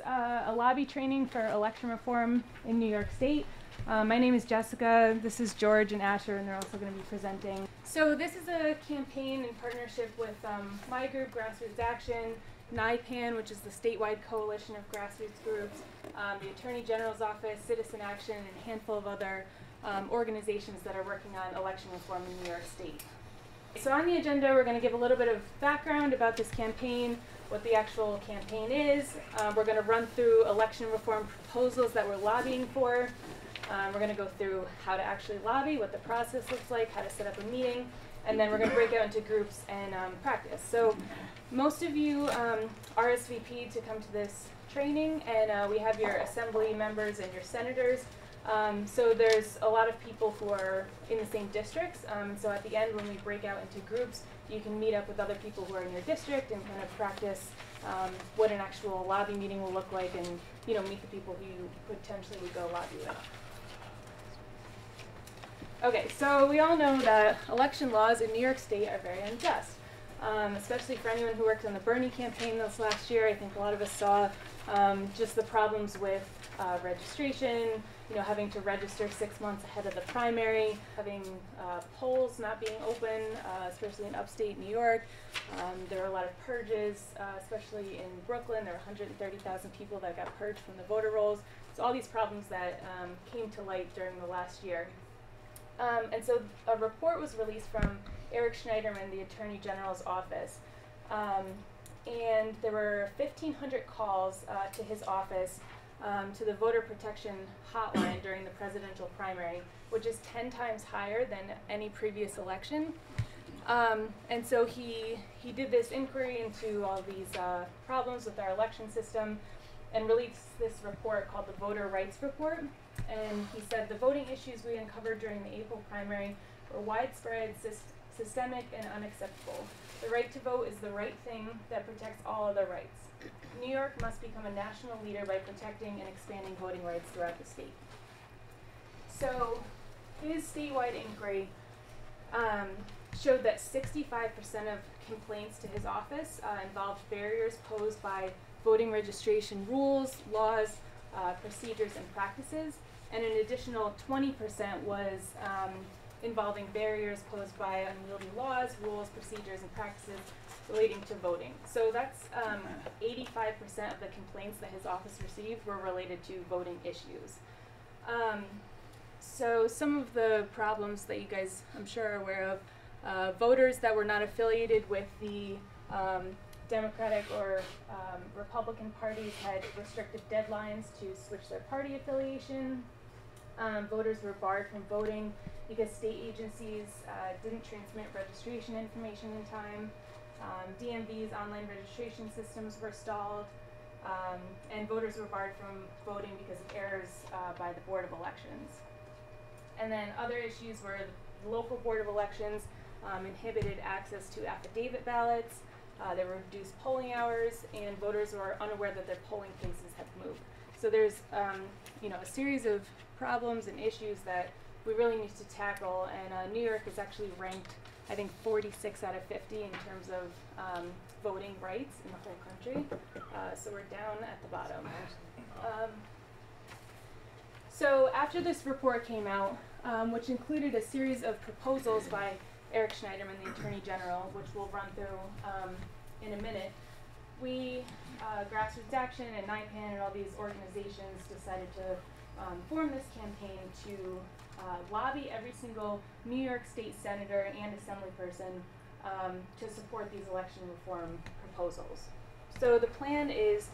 a lobby training for election reform in New York State. My name is Jessica, this is George and Asher, and they're also going to be presenting. So this is a campaign in partnership with my group, Grassroots Action, NYPAN, which is the statewide coalition of grassroots groups, the Attorney General's Office, Citizen Action, and a handful of other organizations that are working on election reform in New York State. So on the agenda, we're going to give a little bit of background about this campaign, what the actual campaign is. We're going to run through election reform proposals that we're lobbying for. We're going to go through how to actually lobby, what the process looks like, how to set up a meeting, and then we're going to break out into groups and practice. So most of you RSVP'd to come to this training, and we have your assembly members and your senators. So there's a lot of people who are in the same districts. So at the end, when we break out into groups, you can meet up with other people who are in your district and kind of practice what an actual lobby meeting will look like, and meet the people who you potentially would go lobby with. Okay, so we all know that election laws in New York State are very unjust, especially for anyone who worked on the Bernie campaign this last year. I think a lot of us saw just the problems with registration, having to register 6 months ahead of the primary, having polls not being open, especially in upstate New York. There were a lot of purges, especially in Brooklyn. There were 130,000 people that got purged from the voter rolls. So all these problems that came to light during the last year. And so a report was released from Eric Schneiderman, the Attorney General's office. And there were 1,500 calls to his office to the voter protection hotline during the presidential primary, which is 10 times higher than any previous election. And so he did this inquiry into all these problems with our election system and released this report called the Voter Rights Report. And he said the voting issues we uncovered during the April primary were widespread, systemic, and unacceptable. The right to vote is the right thing that protects all other rights. New York must become a national leader by protecting and expanding voting rights throughout the state. So his statewide inquiry showed that 65% of complaints to his office involved barriers posed by voting registration rules, laws, procedures, and practices, and an additional 20% was involving barriers posed by unwieldy laws, rules, procedures, and practices relating to voting. So that's 85% of the complaints that his office received were related to voting issues. So some of the problems that you guys, I'm sure, are aware of, voters that were not affiliated with the Democratic or Republican parties had restricted deadlines to switch their party affiliation. Voters were barred from voting because state agencies didn't transmit registration information in time. DMV's online registration systems were stalled, and voters were barred from voting because of errors by the Board of Elections. And then other issues were the local Board of Elections inhibited access to affidavit ballots. There were reduced polling hours, and voters were unaware that their polling places had moved. So there's a series of problems and issues that we really need to tackle, and New York is actually ranked, I think, 46 out of 50 in terms of voting rights in the whole country. So we're down at the bottom. So after this report came out, which included a series of proposals by Eric Schneiderman, the Attorney General, which we'll run through in a minute, we, Grassroots Action and NYPAN and all these organizations decided to form this campaign to lobby every single New York State senator and assemblyperson to support these election reform proposals. So the plan is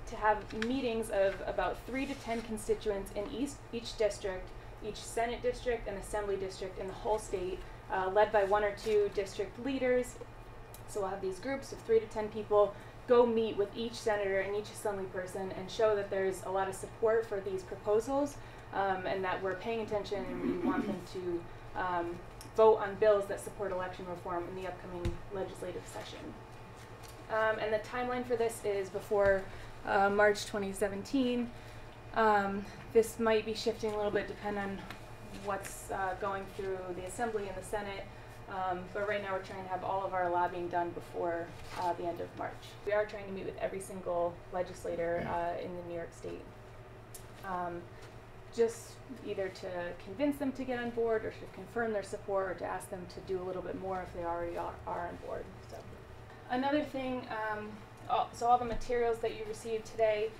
to have meetings of about 3 to 10 constituents in each district, each Senate district and assembly district in the whole state, led by 1 or 2 district leaders. So we'll have these groups of 3 to 10 people go meet with each senator and each assemblyperson and show that there's a lot of support for these proposals, and that we're paying attention and we want them to vote on bills that support election reform in the upcoming legislative session. And the timeline for this is before March 2017. This might be shifting a little bit depending on what's going through the Assembly and the Senate. But right now we're trying to have all of our lobbying done before the end of March. We are trying to meet with every single legislator in the New York State. Just either to convince them to get on board or to confirm their support or to ask them to do a little bit more if they already are on board. So another thing, so all the materials that you received today,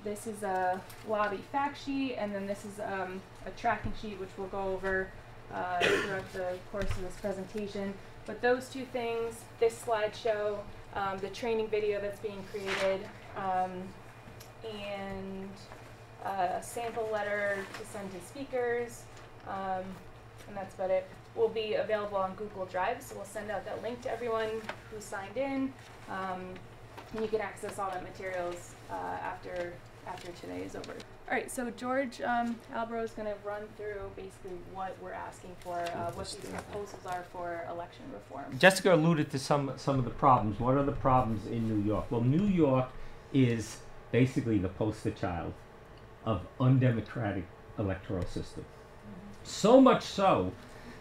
this is a lobby fact sheet, and then this is a tracking sheet which we'll go over throughout the course of this presentation. But those two things, this slideshow, the training video that's being created, and a sample letter to send to speakers, and that's about it, will be available on Google Drive. So we'll send out that link to everyone who signed in, and you can access all that materials after today is over. All right, so George Albro is going to run through basically what we're asking for, what these proposals are for election reform. Jessica alluded to some of the problems. What are the problems in New York? Well, New York is basically the poster child of undemocratic electoral system. So much so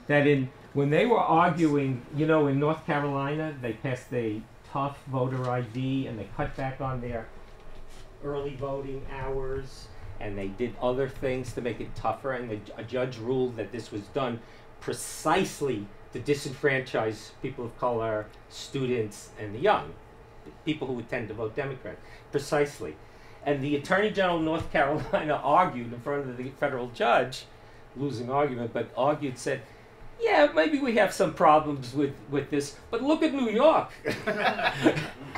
that when they were arguing, you know, in North Carolina, they passed a tough voter ID and they cut back on their early voting hours, and they did other things to make it tougher, and a judge ruled that this was done precisely to disenfranchise people of color, students, and the young, people who would tend to vote Democrat, precisely. And the Attorney General of North Carolina argued in front of the federal judge, losing argument, but argued, said, yeah, maybe we have some problems with this, but look at New York.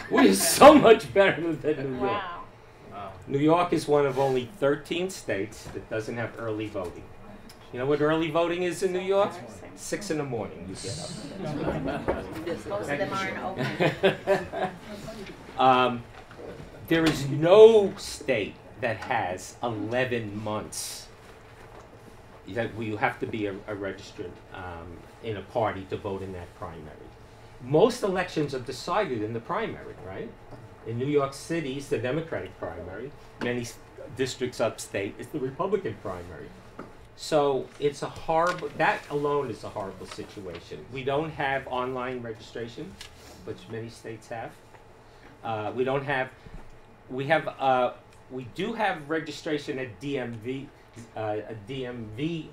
We're so much better than New York. Wow. New York is one of only 13 states that doesn't have early voting. You know what early voting is in New York? 6 in the morning you get up. Most of them aren't open. There is no state that has 11 months that you have to be a registered in a party to vote in that primary. Most elections are decided in the primary, right? In New York City, it's the Democratic primary. Many districts upstate, it's the Republican primary. So it's a horrible, that alone is a horrible situation. We don't have online registration, which many states have. We do have registration at DMV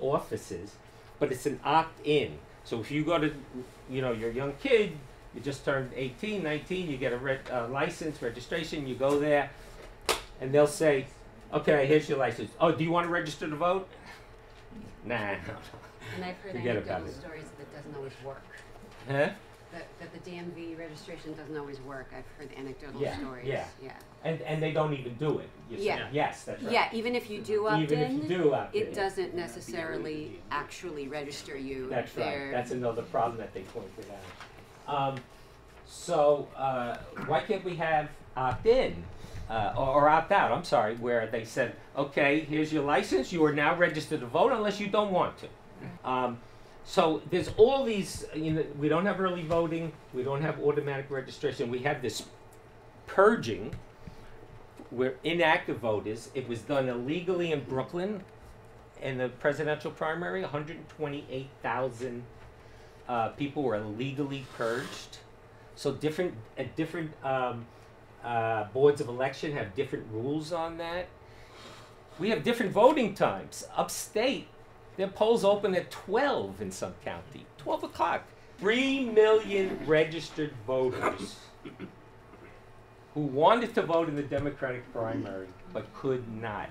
offices, but it's an opt-in. So if you go to, you know, you're a young kid, you just turned 18, 19, you get a license, registration, you go there, and they'll say, okay, here's your license. Oh, do you want to register to vote? Nah. And I've heard anecdotal stories that doesn't always work. Huh? That the DMV registration doesn't always work. I've heard anecdotal stories. Yeah. And they don't even do it. Yes, that's right. Yeah, even if you do opt even in, if you do opt in, it doesn't necessarily actually register you. That's right. That's another problem that they pointed out. So why can't we have opt-in or opt-out, I'm sorry, where they said, okay, here's your license, you are now registered to vote unless you don't want to. So there's all these, you know, we don't have early voting, we don't have automatic registration, we have this purging where inactive voters. It was done illegally in Brooklyn in the presidential primary. 128,000 people were illegally purged. So different boards of election have different rules on that. We have different voting times. Upstate, their polls open at 12 in some county, 12 o'clock. 3 million registered voters who wanted to vote in the Democratic primary but could not.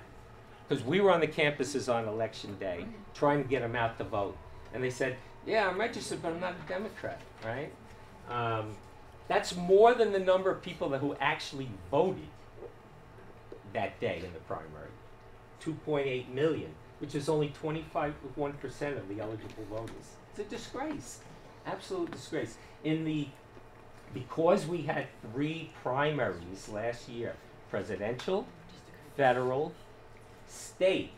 Because we were on the campuses on election day trying to get them out to vote. And they said, yeah, I'm registered, but I'm not a Democrat, right? That's more than the number of people who actually voted that day in the primary. 2.8 million, which is only 25.1% of the eligible voters. It's a disgrace, absolute disgrace. Because we had 3 primaries last year, presidential, federal, state,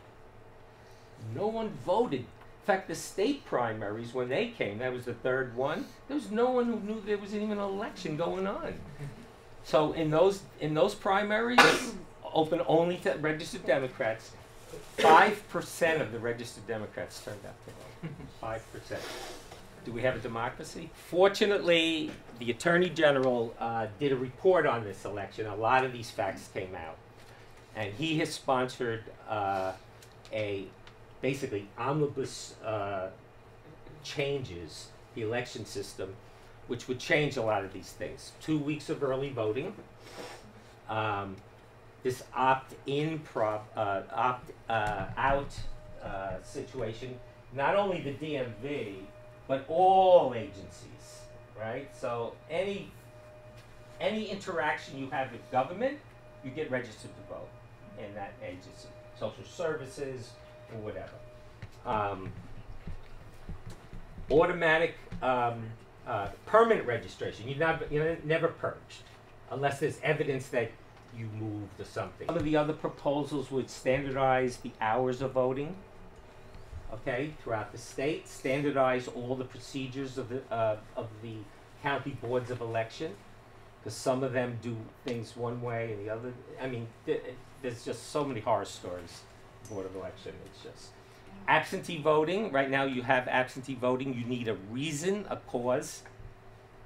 no one voted. In fact, the state primaries, when they came, that was the 3rd one, there was no one who knew there was even an election going on. So in those primaries, open only to registered Democrats, 5% of the registered Democrats turned out to vote. 5%. Do we have a democracy? Fortunately, the Attorney General did a report on this election. A lot of these facts came out. And he has sponsored basically omnibus changes, the election system, which would change a lot of these things. 2 weeks of early voting, this opt-in, opt-out situation, not only the DMV, but all agencies, right? So any interaction you have with government, you get registered to vote in that agency. Social services or whatever. Automatic permanent registration. You're never purged unless there's evidence that you moved or something. Some of the other proposals would standardize the hours of voting, okay, throughout the state, standardize all the procedures of the county boards of election, because some of them do things one way and the other. I mean, there's just so many horror stories, Board of Election. It's just absentee voting. Right now you have absentee voting. You need a reason, a cause.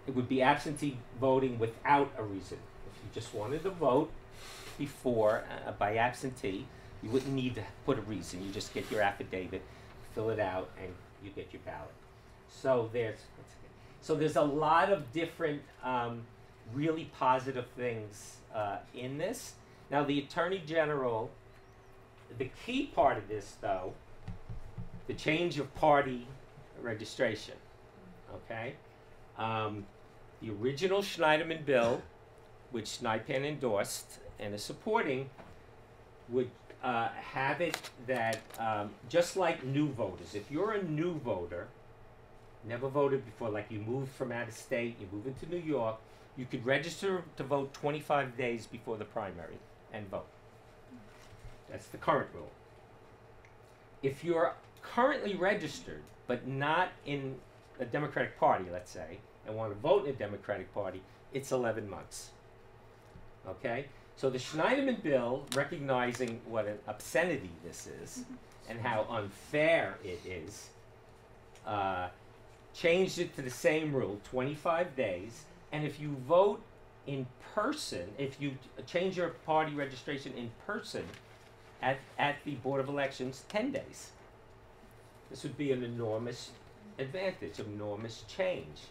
It would be absentee voting without a reason. If you just wanted to vote before by absentee, you wouldn't need to put a reason. You just get your affidavit, fill it out, and you get your ballot. So there's a lot of different really positive things in this. Now the Attorney General, the key part of this though, the change of party registration, okay? The original Schneiderman bill, which NYPAN endorsed and is supporting, would have it that just like new voters, if you're a new voter, never voted before, like you moved from out of state, you move into New York, you could register to vote 25 days before the primary and vote. That's the current rule. If you're currently registered, but not in a Democratic Party, let's say, and want to vote in a Democratic Party, it's 11 months. Okay? So the Schneiderman bill, recognizing what an obscenity this is and how unfair it is, changed it to the same rule, 25 days, and if you vote in person, if you change your party registration in person at the Board of Elections, 10 days. This would be an enormous advantage, enormous change.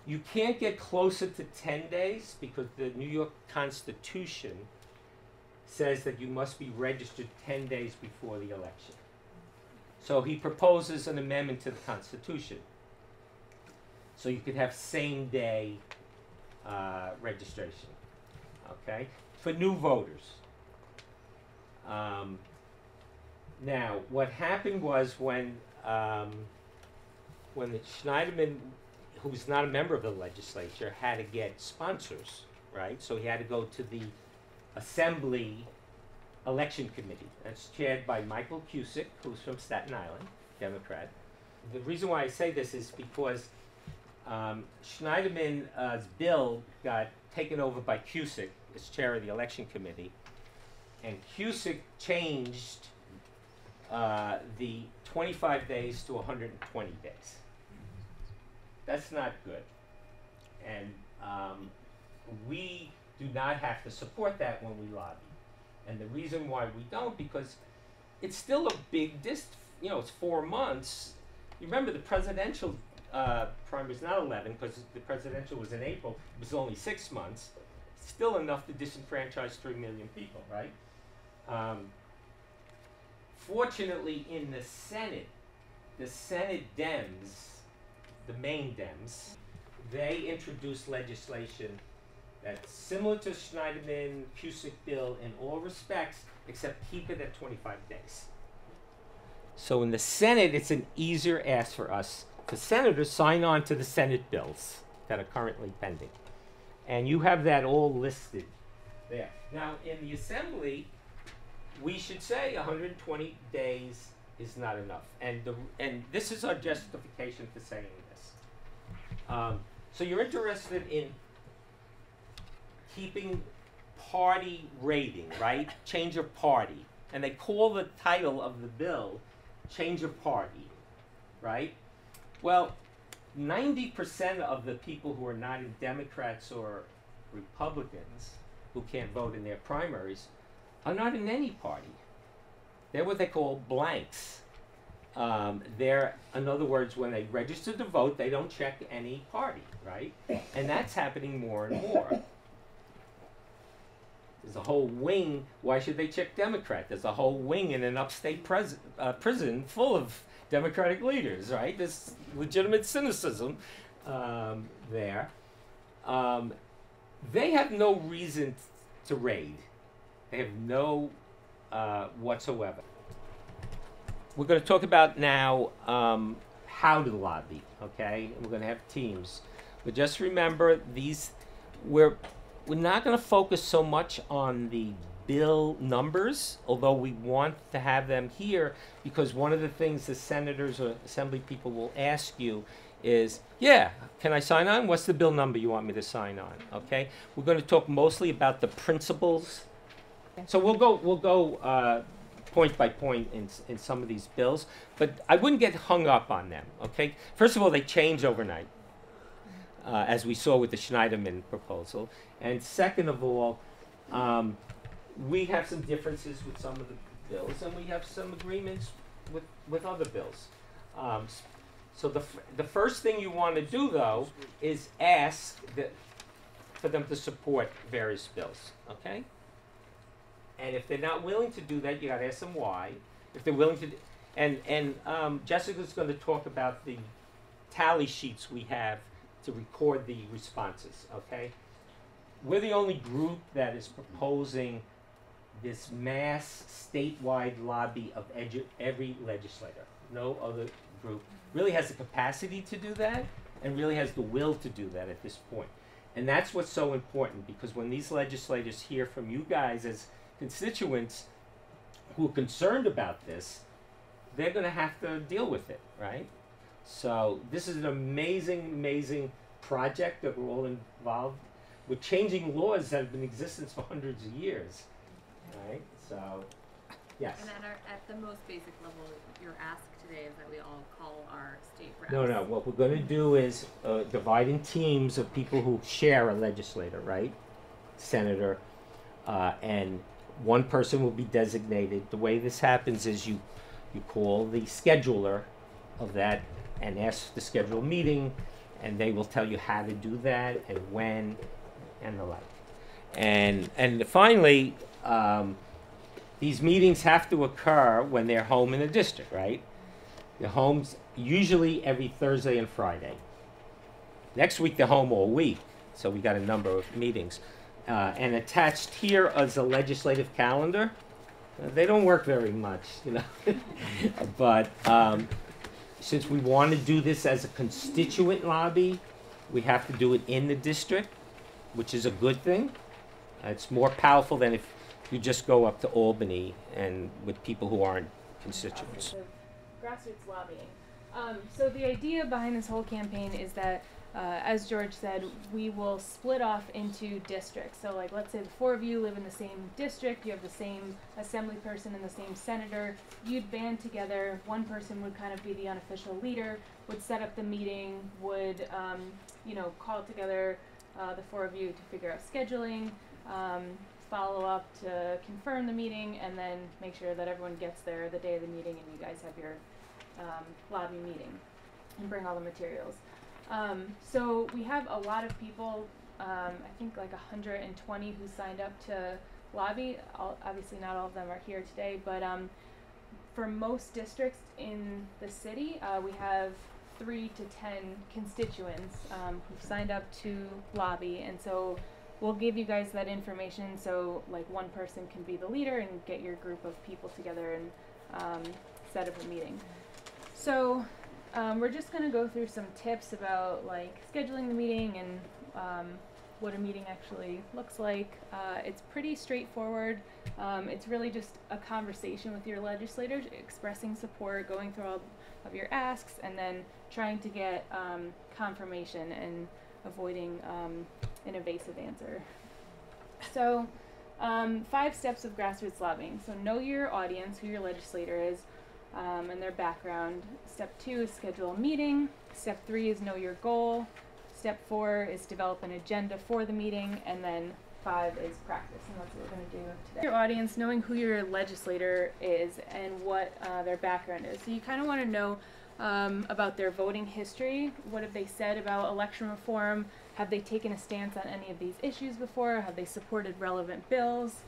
You can't get closer to 10 days because the New York Constitution says that you must be registered 10 days before the election. So he proposes an amendment to the Constitution. So you could have same-day registration, okay, for new voters. Now, what happened was when the Schneiderman, who was not a member of the legislature, had to get sponsors, right? So he had to go to the Assembly Election Committee. That's chaired by Michael Cusick, who's from Staten Island, Democrat. The reason why I say this is because Schneiderman's bill got taken over by Cusick as chair of the Election Committee, and Cusick changed the 25 days to 120 days. That's not good. And we do not have to support that when we lobby. And the reason why we don't, because it's still a big it's 4 months. You remember the presidential primary is not 11 because the presidential was in April. It was only 6 months. Still enough to disenfranchise 3 million people, right? Fortunately, in the Senate Dems, the main Dems, they introduced legislation that's similar to Schneiderman Cusick bill in all respects, except keep it at 25 days. So in the Senate, it's an easier ask for us, for senators, sign on to the Senate bills that are currently pending. And you have that all listed there. Now, in the Assembly, we should say 120 days is not enough. And this is our justification for saying this. So you're interested in keeping party rating, right? Change of party. And they call the title of the bill Change of Party, right? Well, 90% of the people who are not in Democrats or Republicans who can't vote in their primaries are not in any party. They're what they call blanks. They're, in other words, when they register to vote, they don't check any party, right? And that's happening more and more. There's a whole wing. Why should they check Democrat? There's a whole wing in an upstate prison full of Democratic leaders, right? There's legitimate cynicism there. They have no reason to raid. They have no whatsoever. We're going to talk about now how to lobby, okay? We're going to have teams. But just remember, we're not going to focus so much on the bill numbers, although we want to have them here, because one of the things the senators or assembly people will ask you is, yeah, can I sign on? What's the bill number you want me to sign on? Okay? We're going to talk mostly about the principles. So we'll go point by point in some of these bills, but I wouldn't get hung up on them. Okay? First of all, they change overnight, as we saw with the Schneiderman proposal, and second of all, we have some differences with some of the bills, and we have some agreements with other bills. So the first thing you want to do, though, is ask for them to support various bills, okay? And if they're not willing to do that, you got to ask them why. If they're willing to, and Jessica's going to talk about the tally sheets we have to record the responses, okay? We're the only group that is proposing this mass statewide lobby of every legislator. No other group really has the capacity to do that and really has the will to do that at this point. And that's what's so important, because when these legislators hear from you guys as constituents who are concerned about this, they're going to have to deal with it, right? So this is an amazing, amazing project that we're all involved. We're changing laws that have been in existence for hundreds of years, right? So, yes. And at the most basic level, your ask today is that we all call our state reps. No. What we're going to do is divide in teams of people who share a legislator, right? Senator, and one person will be designated. The way this happens is you call the scheduler of that and ask to schedule a meeting, and they will tell you how to do that and when and the like. And finally, these meetings have to occur when they're home in the district, right? They're home usually every Thursday and Friday. Next week they're home all week, so we got a number of meetings. And attached here is a legislative calendar. They don't work very much, you know. But since we want to do this as a constituent lobby, we have to do it in the district, which is a good thing. It's more powerful than if you just go up to Albany and with people who aren't constituents. Grassroots lobbying. So the idea behind this whole campaign is that, as George said, we will split off into districts. So like, let's say the four of you live in the same district, you have the same assembly person and the same senator. You'd band together. One person would kind of be the unofficial leader, would set up the meeting, would call together the four of you to figure out scheduling, follow up to confirm the meeting, and then make sure that everyone gets there the day of the meeting and you guys have your lobby meeting and bring all the materials. So we have a lot of people, I think like 120 who signed up to lobby. Obviously not all of them are here today, but for most districts in the city, we have 3 to 10 constituents who've signed up to lobby, and so we'll give you guys that information so like one person can be the leader and get your group of people together and set up a meeting. So we're just going to go through some tips about like scheduling the meeting and what a meeting actually looks like. It's pretty straightforward. It's really just a conversation with your legislators, expressing support, going through all of your asks, and then trying to get confirmation and avoiding an evasive answer. So 5 steps of grassroots lobbying. So know your audience, who your legislator is, and their background. Step 2 is schedule a meeting. Step 3 is know your goal. Step 4 is develop an agenda for the meeting, and then 5 is practice, and that's what we're going to do today. Your audience, knowing who your legislator is and what their background is. So you kind of want to know about their voting history. What have they said about election reform? Have they taken a stance on any of these issues before? Have they supported relevant bills?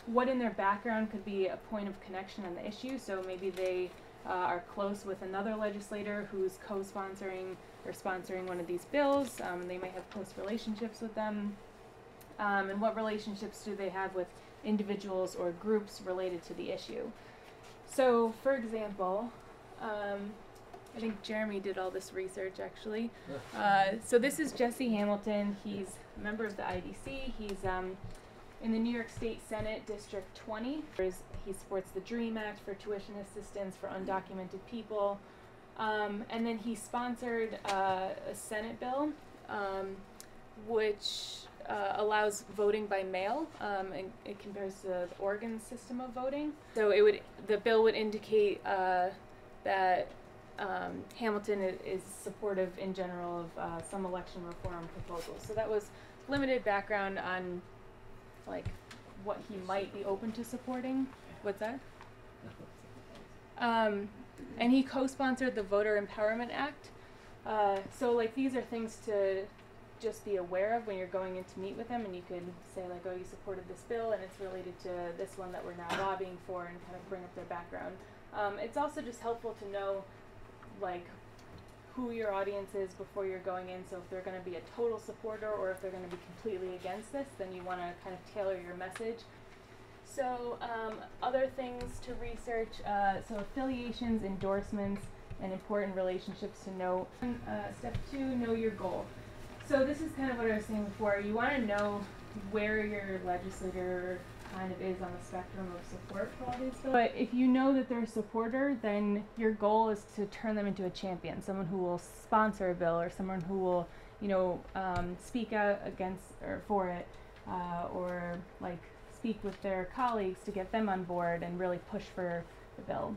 What in their background could be a point of connection on the issue? So maybe they are close with another legislator who's co-sponsoring or sponsoring one of these bills. They might have close relationships with them. And what relationships do they have with individuals or groups related to the issue? So, for example, I think Jeremy did all this research actually. So this is Jesse Hamilton. He's a member of the IDC. He's in the New York State Senate, District 20. He supports the DREAM Act for tuition assistance for undocumented people. And then he sponsored a Senate bill which allows voting by mail, and it compares to the Oregon system of voting. So the bill would indicate that Hamilton is supportive in general of some election reform proposals. So that was limited background on like what he might be open to supporting. What's that? And he co-sponsored the Voter Empowerment Act. So like these are things to just be aware of when you're going in to meet with them, and you can say like, oh, you supported this bill and it's related to this one that we're now lobbying for, and kind of bring up their background. It's also just helpful to know like who your audience is before you're going in. So if they're going to be a total supporter or if they're going to be completely against this, then you want to kind of tailor your message. So other things to research, so affiliations, endorsements, and important relationships to know. Step 2, know your goal. So this is kind of what I was saying before. You want to know where your legislator kind of is on the spectrum of support for all these bills. But if you know that they're a supporter, then your goal is to turn them into a champion, someone who will sponsor a bill, or someone who will, speak out against or for it, or like speak with their colleagues to get them on board and really push for the bill.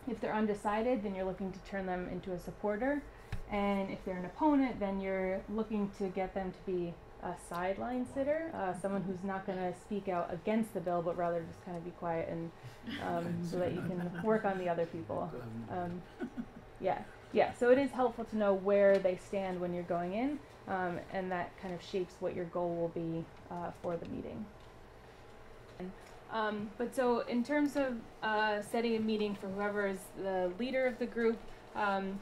If they're undecided, then you're looking to turn them into a supporter. And if they're an opponent, then you're looking to get them to be a sideline sitter, someone who's not going to speak out against the bill, but rather just kind of be quiet and so that you can work on the other people. So it is helpful to know where they stand when you're going in, and that kind of shapes what your goal will be for the meeting. But so in terms of setting a meeting for whoever is the leader of the group,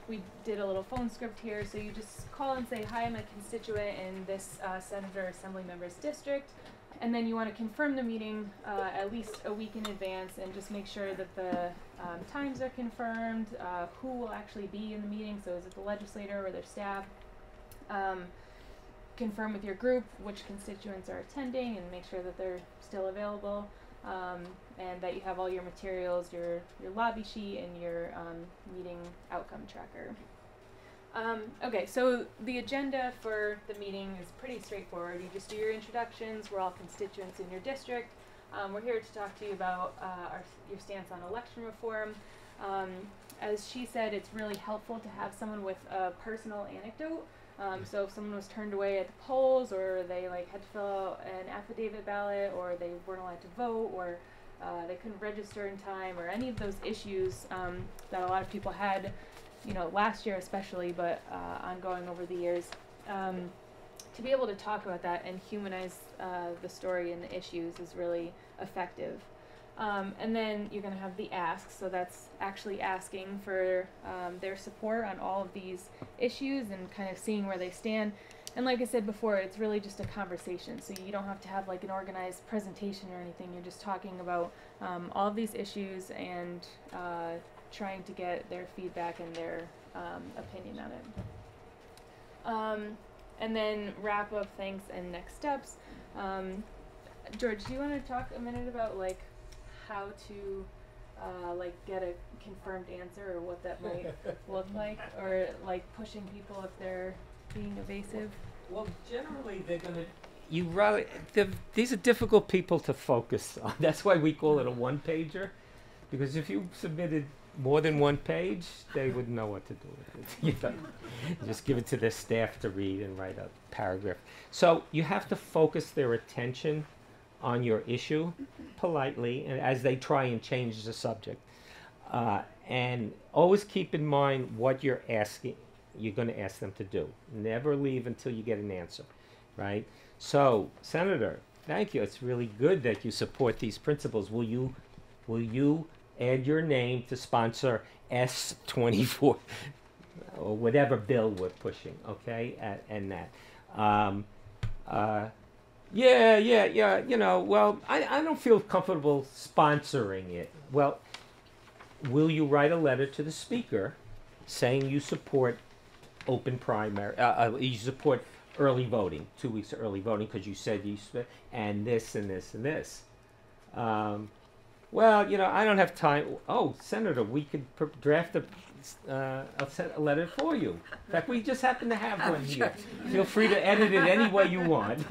we did a little phone script here, so you just call and say, hi, I'm a constituent in this senator or assembly member's district, and then you want to confirm the meeting at least a week in advance, and just make sure that the times are confirmed, who will actually be in the meeting, so is it the legislator or their staff. Confirm with your group which constituents are attending and make sure that they're still available. And that you have all your materials, your lobby sheet, and your meeting outcome tracker. Okay, so the agenda for the meeting is pretty straightforward. You just do your introductions. We're all constituents in your district. We're here to talk to you about your stance on election reform. As she said, it's really helpful to have someone with a personal anecdote. So if someone was turned away at the polls, or they had to fill out an affidavit ballot, or they weren't allowed to vote, or they couldn't register in time, or any of those issues that a lot of people had, last year especially, but ongoing over the years, to be able to talk about that and humanize the story and the issues is really effective. And then you're going to have the ask, so that's actually asking for their support on all of these issues and kind of seeing where they stand. And like I said before, it's really just a conversation, so you don't have to have an organized presentation or anything. You're just talking about all of these issues and trying to get their feedback and their opinion on it. And then wrap up, thanks, and next steps. George, do you want to talk a minute about how to get a confirmed answer, or what that might look like, or pushing people if they're being evasive? Well, generally they're gonna. These are difficult people to focus on. That's why we call it a one-pager, because if you submitted more than one page, they wouldn't know what to do with it. You know? Just give it to their staff to read and write a paragraph. So you have to focus their attention on your issue politely, and as they try and change the subject. And always keep in mind what you're going to ask them to do. Never leave until you get an answer, right? So, Senator, thank you. It's really good that you support these principles. Will you add your name to sponsor S24 or whatever bill we're pushing, okay? And that. Yeah, you know, well, I don't feel comfortable sponsoring it. Well, will you write a letter to the speaker saying you support open primary, you support early voting, 2 weeks of early voting, because you said and this and this and this. Well, you know, I don't have time. Oh, Senator, we could draft I'll send a letter for you. In fact, we just happen to have one here. Feel free to edit it any way you want.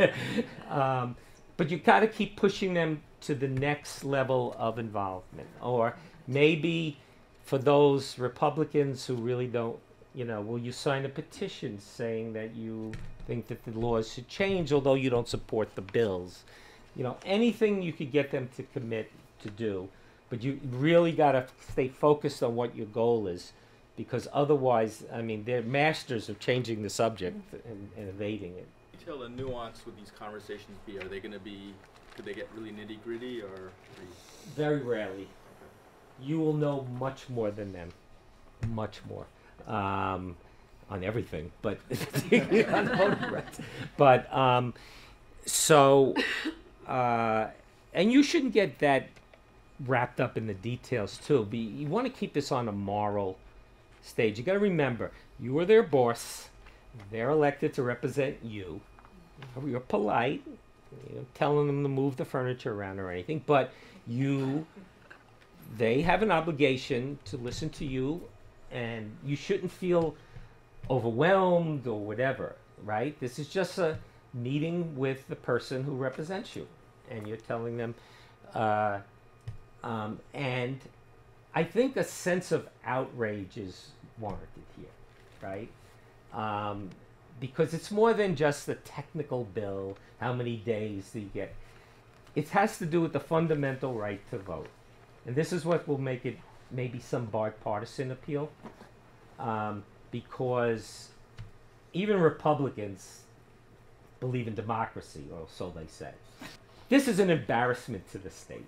But you got to keep pushing them to the next level of involvement. Or maybe for those Republicans who really don't, you know, will you sign a petition saying that you think that the laws should change, although you don't support the bills? You know, anything you could get them to commit to do. But you really got to stay focused on what your goal is, because otherwise, I mean, they're masters of changing the subject and evading it. Detail and nuance would these conversations be? Are they going to be, could they get really nitty gritty or? Very rarely. You will know much more than them. Much more. On everything, but on voting rights. But, and you shouldn't get that wrapped up in the details too. You want to keep this on a moral stage. You got to remember, you are their boss. They're elected to represent you. You're polite, you know, telling them to move the furniture around or anything, but they have an obligation to listen to you, and you shouldn't feel overwhelmed or whatever, right? This is just a meeting with the person who represents you, and you're telling them, and I think a sense of outrage is warranted here, right? Because it's more than just the technical bill, how many days do you get. It has to do with the fundamental right to vote. And this is what will make it maybe some bipartisan appeal, because even Republicans believe in democracy, or so they say. This is an embarrassment to the state.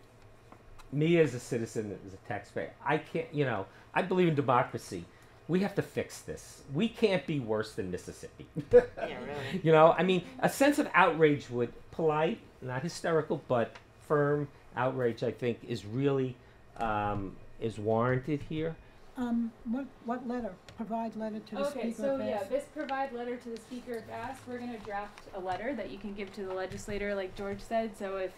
Me as a citizen, as a taxpayer, I can't, you know, I believe in democracy. We have to fix this. We can't be worse than Mississippi. Yeah, really. You know, I mean, a sense of outrage would, polite, not hysterical, but firm outrage, I think, is really, is warranted here. What letter? Provide letter to the speaker. Okay, so if yeah, asked. this provide letter to the speaker if asked. We're going to draft a letter that you can give to the legislator, like George said. So if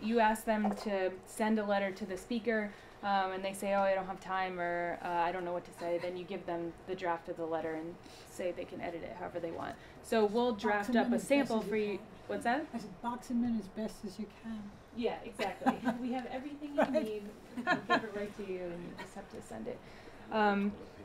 you ask them to send a letter to the speaker, and they say, oh, I don't have time, or I don't know what to say, then you give them the draft of the letter and say they can edit it however they want. So we'll draft up a sample for you. What's that? I said, box them in as best as you can. Yeah, exactly. We have everything you need. We'll give it right to you, and you just have to send it.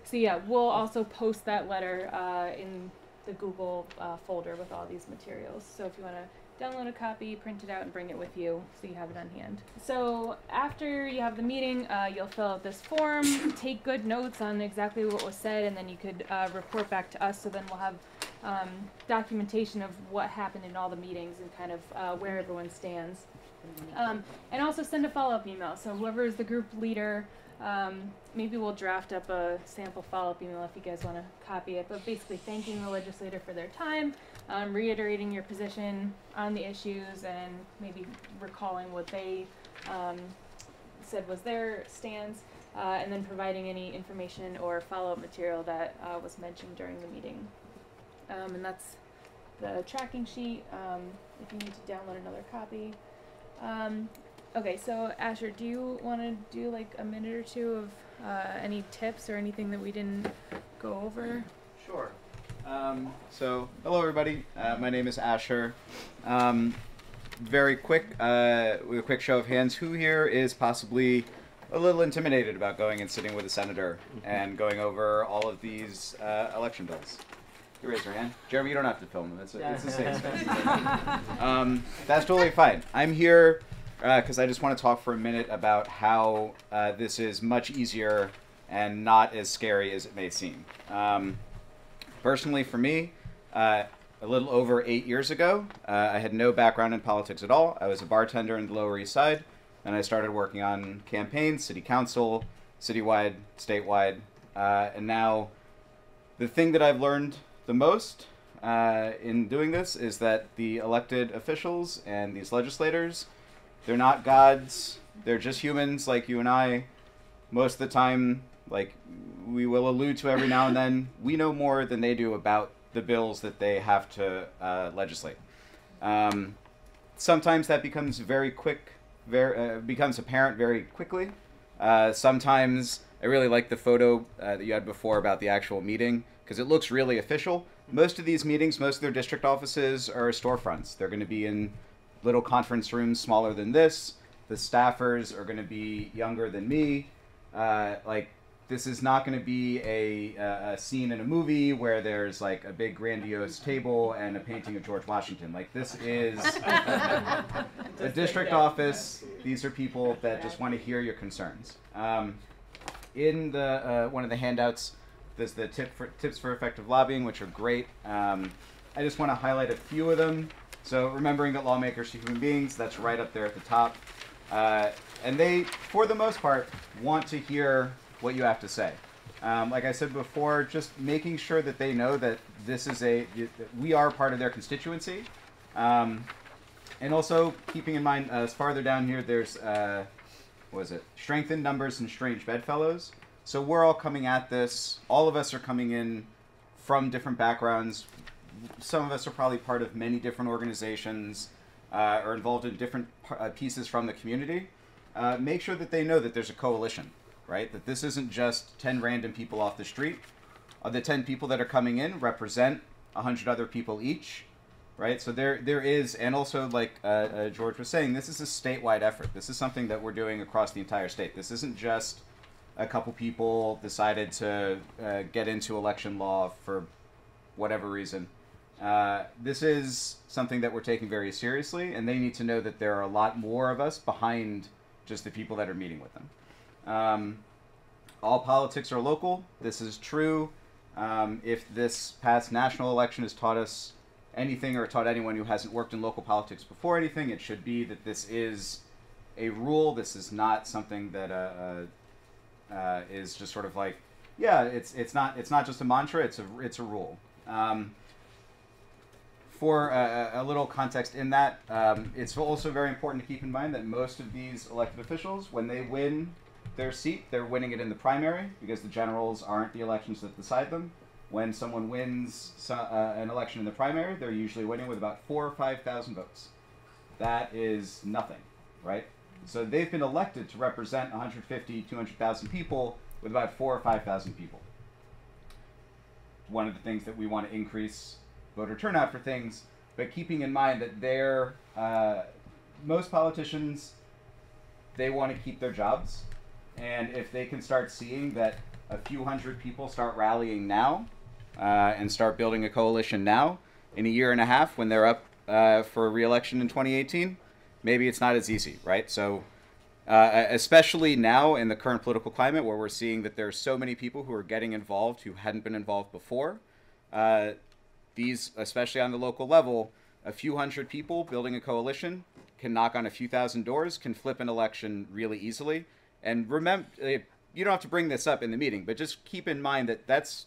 So yeah, we'll also post that letter in the Google folder with all these materials. So if you want to download a copy, print it out, and bring it with you so you have it on hand. So after you have the meeting, you'll fill out this form, take good notes on exactly what was said, and then you could report back to us. So then we'll have documentation of what happened in all the meetings and kind of where everyone stands. And also send a follow-up email. So whoever is the group leader, maybe we'll draft up a sample follow-up email if you guys want to copy it, but basically thanking the legislator for their time, reiterating your position on the issues, and maybe recalling what they said was their stance, and then providing any information or follow-up material that was mentioned during the meeting. And that's the tracking sheet, if you need to download another copy. Okay, so Asher, do you want to do like a minute or two of any tips or anything that we didn't go over? Sure. So, hello everybody. My name is Asher. Very quick, with a quick show of hands, who here is possibly a little intimidated about going and sitting with a senator and going over all of these election bills. You raise your hand. Jeremy, you don't have to film them. It's a safe space. That's totally fine. I'm here because I just want to talk for a minute about how this is much easier and not as scary as it may seem. Personally, for me, a little over 8 years ago, I had no background in politics at all. I was a bartender in the Lower East Side, and I started working on campaigns, city council, citywide, statewide, and now the thing that I've learned the most in doing this is that the elected officials and these legislators, they're not gods. They're just humans like you and I. Most of the time, like we will allude to every now and then, we know more than they do about the bills that they have to legislate. Sometimes that becomes very quick, becomes apparent very quickly. Sometimes I really like the photo that you had before about the actual meeting, because it looks really official. Most of these meetings, most of their district offices are storefronts. They're going to be in little conference rooms smaller than this. The staffers are going to be younger than me. This is not going to be a scene in a movie where there's like a big grandiose table and a painting of George Washington. Like, this is a district office. These are people that just want to hear your concerns. In the one of the handouts, there's the tips for effective lobbying, which are great. I just want to highlight a few of them. So remembering that lawmakers are human beings, that's right up there at the top. And they, for the most part, want to hear what you have to say. Like I said before, just making sure that they know that this is we are part of their constituency. And also keeping in mind, farther down here, there's, strengthened numbers and strange bedfellows. So we're all coming at this. All of us are coming in from different backgrounds. Some of us are probably part of many different organizations or involved in different pieces from the community. Make sure that they know that there's a coalition, right? That this isn't just 10 random people off the street. The 10 people that are coming in represent 100 other people each, right? So there is, and also like George was saying, this is a statewide effort. This is something that we're doing across the entire state. This isn't just a couple people decided to get into election law for whatever reason. This is something that we're taking very seriously, and they need to know that there are a lot more of us behind just the people that are meeting with them. All politics are local. This is true. If this past national election has taught us anything, or taught anyone who hasn't worked in local politics before anything, it should be that this is a rule. This is not something that is just sort of like, yeah, it's not just a mantra. It's a rule. For a little context in that, it's also very important to keep in mind that most of these elected officials, when they win their seat, they're winning it in the primary, because the generals aren't the elections that decide them. When someone wins an election in the primary, they're usually winning with about 4,000 or 5,000 votes. That is nothing, right? So they've been elected to represent 150, 200,000 people with about 4,000 or 5,000 people. One of the things that we want to increase voter turnout for things, but keeping in mind that most politicians, they want to keep their jobs, and if they can start seeing that a few hundred people start rallying now and start building a coalition now, in a year and a half when they're up for re-election in 2018, maybe it's not as easy, right? So especially now in the current political climate where we're seeing that there's so many people who are getting involved who hadn't been involved before, these, especially on the local level, a few hundred people building a coalition can knock on a few thousand doors, can flip an election really easily. And remember, you don't have to bring this up in the meeting, but just keep in mind that that's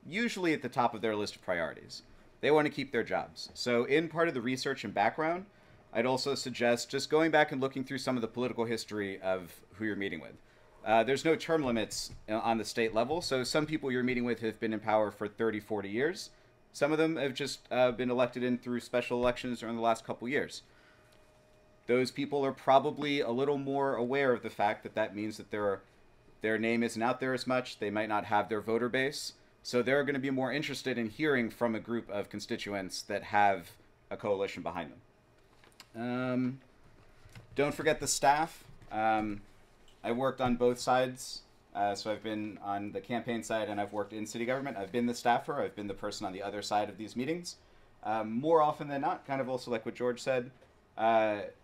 usually at the top of their list of priorities. They want to keep their jobs. So in part of the research and background, I'd also suggest just going back and looking through some of the political history of who you're meeting with. There's no term limits on the state level, so some people you're meeting with have been in power for 30, 40 years. Some of them have just been elected in through special elections or in the last couple years. Those people are probably a little more aware of the fact that that means that their name isn't out there as much. They might not have their voter base. So they're going to be more interested in hearing from a group of constituents that have a coalition behind them. Don't forget the staff. I worked on both sides. So I've been on the campaign side and I've worked in city government. I've been the staffer. I've been the person on the other side of these meetings. More often than not, kind of also like what George said,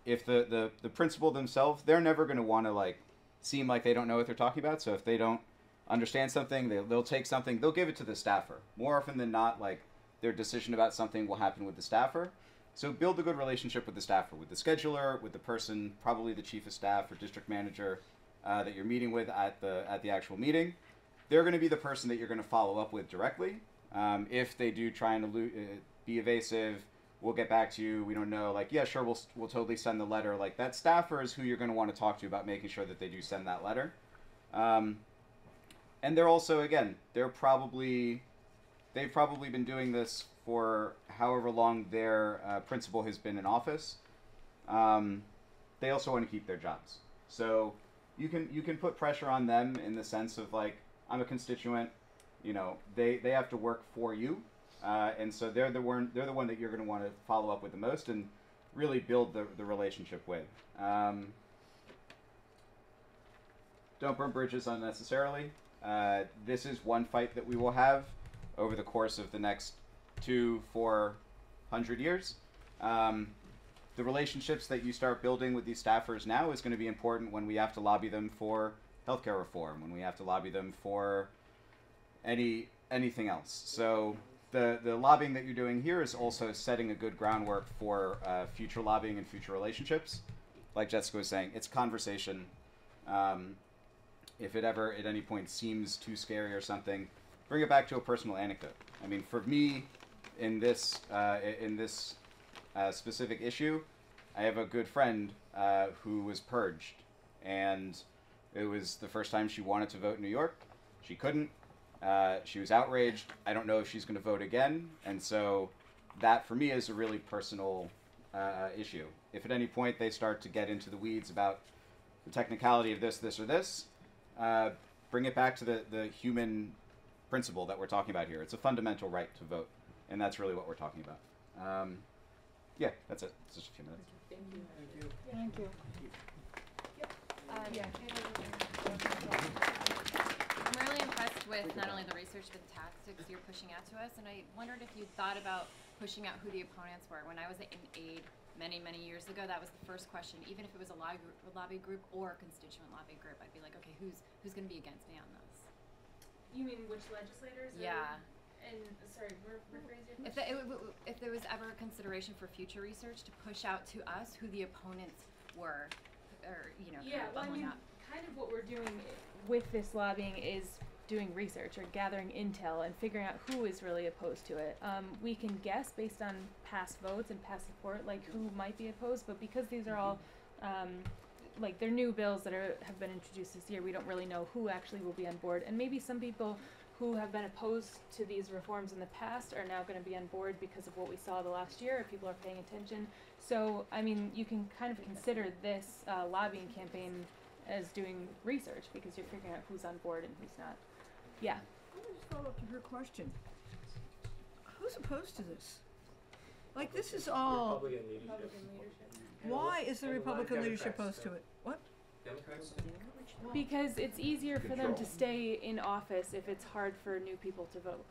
if the principal themselves, they're never going to want to like seem like they don't know what they're talking about. So if they don't understand something, they'll take something, they'll give it to the staffer. More often than not, like their decision about something will happen with the staffer. So build a good relationship with the staffer, with the scheduler, with the person, probably the chief of staff or district manager that you're meeting with at the actual meeting. They're going to be the person that you're going to follow up with directly. If they do try and be evasive, we'll get back to you. We don't know. Like, yeah, sure, we'll totally send the letter. Like that staffer is who you're going to want to talk to about making sure that they do send that letter. And they're also, again, they've probably been doing this for however long their principal has been in office. They also want to keep their jobs. So you can put pressure on them in the sense of like, I'm a constituent, you know, they have to work for you, and so they're the one that you're going to want to follow up with the most and really build the relationship with. Don't burn bridges unnecessarily. This is one fight that we will have over the course of the next 200-400 years. The relationships that you start building with these staffers now is going to be important when we have to lobby them for healthcare reform, when we have to lobby them for anything else. So the lobbying that you're doing here is also setting a good groundwork for future lobbying and future relationships. Like Jessica was saying, it's conversation. If it ever at any point seems too scary or something, bring it back to a personal anecdote. I mean, for me, in this specific issue, I have a good friend who was purged, and it was the first time she wanted to vote in New York. She couldn't. She was outraged. I don't know if she's going to vote again, and so that for me is a really personal issue. If at any point they start to get into the weeds about the technicality of this, or this, bring it back to the human principle that we're talking about here. It's a fundamental right to vote, and that's really what we're talking about. Yeah, that's it. It's just a few minutes. Thank you. Thank you. I'm really impressed with not only the research but the tactics you're pushing out to us, and I wondered if you thought about pushing out who the opponents were. When I was in aid many years ago, that was the first question. Even if it was a lobby group or a constituent lobby group, I'd be like, okay, who's going to be against me on this? You mean which legislators? Yeah. And sorry, rephrase your question. If there was ever a consideration for future research to push out to us who the opponents were, or Yeah, kind of well, I bubbling mean, up. kind of what we're doing with this lobbying is doing research or gathering intel and figuring out who is really opposed to it. We can guess based on past votes and past support, like who might be opposed, but because these are all like they're new bills that have been introduced this year, we don't really know who actually will be on board. And maybe some people who have been opposed to these reforms in the past are now going to be on board because of what we saw the last year, if people are paying attention. So, I mean, you can kind of consider this lobbying campaign as doing research because you're figuring out who's on board and who's not. Yeah. Let me just follow up to her question. Who's opposed to this? Like, this is all... Republican leadership. Why is the And a lot of Republican leadership Democrats, opposed to it? What? Democrats? Because it's easier for them to stay in office if it's hard for new people to vote.